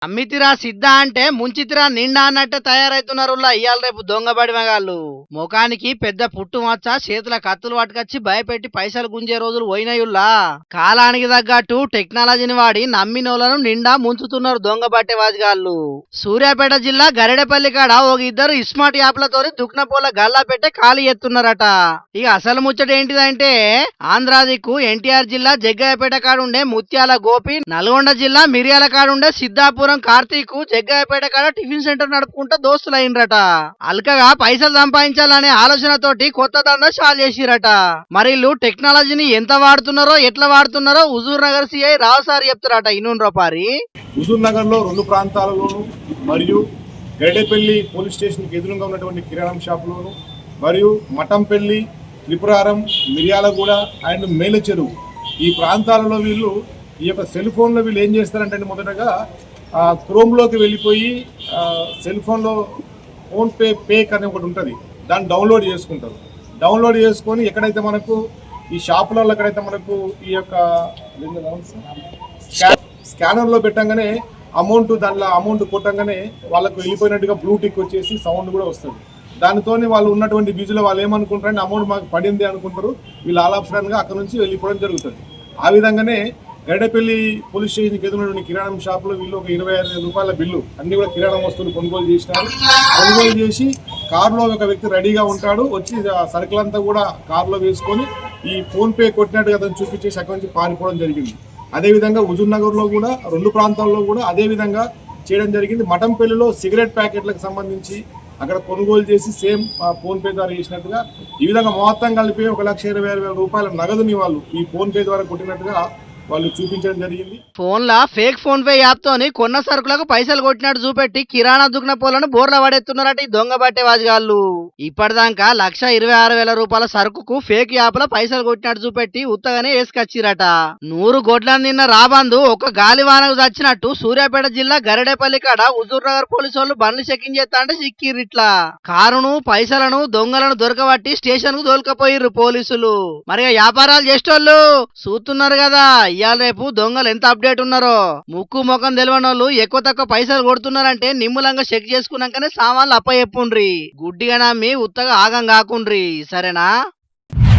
అమ్మితిరా సిద్ధ అంటే ముంచితిరా నిండా అన్నట్టే తయారైతున్నారు ఇయ్యాల రేపు దొంగబడి మగాళ్ళు. ముఖానికి పెద్ద పుట్టు మచ్చ, చేతుల కత్తులు పట్టుకొచ్చి భయపెట్టి పైసలు గుంజే రోజులు పోయినాయుల్లా. కాలానికి తగ్గట్టు టెక్నాలజీని వాడి నమ్మినోళ్లను నిండా ముంచుతున్నారు దొంగ బట్టే వాజిగాళ్ళు. సూర్యాపేట జిల్లా గరిడేపల్లి కాడ ఒక ఇద్దరు స్మార్ట్ యాప్లతో దుక్నపోల గల్లా పెట్టే ఖాళీ ఎత్తున్నారట. ఇక అసలు ముచ్చట ఏంటిదంటే ఆంధ్రా దిక్కు ఎన్టీఆర్ జిల్లా జగ్గయ్యపేట కాడుండే ముత్యాల గోపి, నల్గొండ జిల్లా మిర్యాల కాడుండే సిద్ధాపురం కార్తీక్ జగ్గయ్యపేట కాడ టిఫిన్ సెంటర్ నడుపుకుంటా దోస్తులైనరట. అల్కగా పైసలు సంపాదించాలనే ఆలోచనతోటి కొత్త దందా చాలు చేసిరట. మరి వీళ్ళు టెక్నాలజీని ఎంత వాడుతున్నారో ఎట్లా వాడుతున్నారో హుజూర్ నగర్ సిఐ రావు సార్ చెప్తారట. ఇనుండ్రో పారి. హుజూర్ నగర్ లో 2 ప్రాంతాలలోను మరియు గరిడేపల్లి పోలీస్ స్టేషన్ కి ఎదురుగా ఉన్నటువంటి కిరాణం షాపులోను మరియు మఠంపల్లి, త్రిపురారం, మిర్యాలగూడ అండ్ మేలచెరువు ఈ ప్రాంతాలలో వీళ్ళు ఈ యొక్క సెల్ ఫోన్లో వీళ్ళు ఏం చేస్తారంటే మొదటగా క్రోమ్లోకి వెళ్ళిపోయి సెల్ ఫోన్లో ఫోన్పే పేక్ అనే ఒకటి ఉంటుంది, దాన్ని డౌన్లోడ్ చేసుకుంటారు. డౌన్లోడ్ చేసుకొని ఎక్కడైతే మనకు ఈ షాపులలో ఎక్కడైతే మనకు ఈ యొక్క స్కానర్లో పెట్టంగానే దానిలో అమౌంట్ కొట్టంగానే వాళ్ళకు వెళ్ళిపోయినట్టుగా బ్లూటిక్ వచ్చేసి సౌండ్ కూడా వస్తుంది. దానితో వాళ్ళు ఉన్నటువంటి బిజీలో వాళ్ళు ఏమనుకుంటారంటే అమౌంట్ మాకు పడింది అనుకుంటారు. వీళ్ళు ఆలాప్సరంగా అక్కడ నుంచి వెళ్ళిపోవడం జరుగుతుంది. ఆ విధంగానే గరిడేపల్లి పోలీస్ స్టేషన్కి ఎదురున్నటువంటి కిరాణం షాపులో వీళ్ళు ఒక 25,000 రూపాయల బిల్లు అన్ని కూడా కిరాణం వస్తువులు కొనుగోలు చేసినారు. కొనుగోలు చేసి కారులో ఒక వ్యక్తి రెడీగా ఉంటాడు, వచ్చి సరుకులంతా కూడా కారులో వేసుకొని ఈ ఫోన్పే కొట్టినట్టుగా అతను చూపించేసి అక్కడి నుంచి పారిపోవడం జరిగింది. అదేవిధంగా హుజూర్ నగర్లో కూడా 2 ప్రాంతాల్లో కూడా అదే విధంగా చేయడం జరిగింది. మఠంపల్లిలో సిగరెట్ ప్యాకెట్లకు సంబంధించి అక్కడ కొనుగోలు చేసి సేమ్ ఫోన్పే ద్వారా చేసినట్టుగా ఈ విధంగా మొత్తం కలిపి 1,20,000 రూపాయల నగదుని వాళ్ళు ఈ ఫోన్పే ద్వారా కొట్టినట్టుగా వాళ్ళు చూపించడం జరిగింది. ఫోన్లా ఫేక్ ఫోన్ పే యాప్ తోని కొన్న సరుకులకు పైసలు కొట్టినట్టు చూపెట్టి కిరాణా దుగ్న పోలను బోర్ల పడేస్తున్నారట ఈ దొంగ బట్టే వాజిగాళ్ళు. ఇప్పటిదాకా 1,26,000 రూపాయల సరుకుకు ఫేక్ యాప్ లో పైసలు కొట్టినట్టు చూపెట్టి ఉత్తగానే వేసుకొచ్చిరట. 100 గొడ్లను నిన్న రాబందు ఒక గాలివానకు చచ్చినట్టు సూర్యాపేట జిల్లా గరిడేపల్లి కాడ హుజూర్ నగర్ పోలీసు వాళ్ళు బండ్లు చెకింగ్ చేస్తా అంటే సిక్కిర్రిట్లా. కారును పైసలను దొంగలను దొరకబట్టి స్టేషన్ కు దోలుకపోయిర్రు పోలీసులు. మరి వ్యాపారాలు చేసేటోళ్ళు చూస్తున్నారు కదా ఇవాళ రేపు దొంగలు ఎంత అప్డేట్ ఉన్నారో. ముక్కు ముఖం తెలియని వాళ్ళు ఎక్కువ తక్కువ పైసలు కొడుతున్నారంటే నిమ్ములంగా చెక్ చేసుకున్నాకనే సామాన్లు అప్ప చెప్పుండ్రి. గుడ్డిగా నమ్మి ఉత్తగా ఆగం కాకుండ్రి. సరేనా?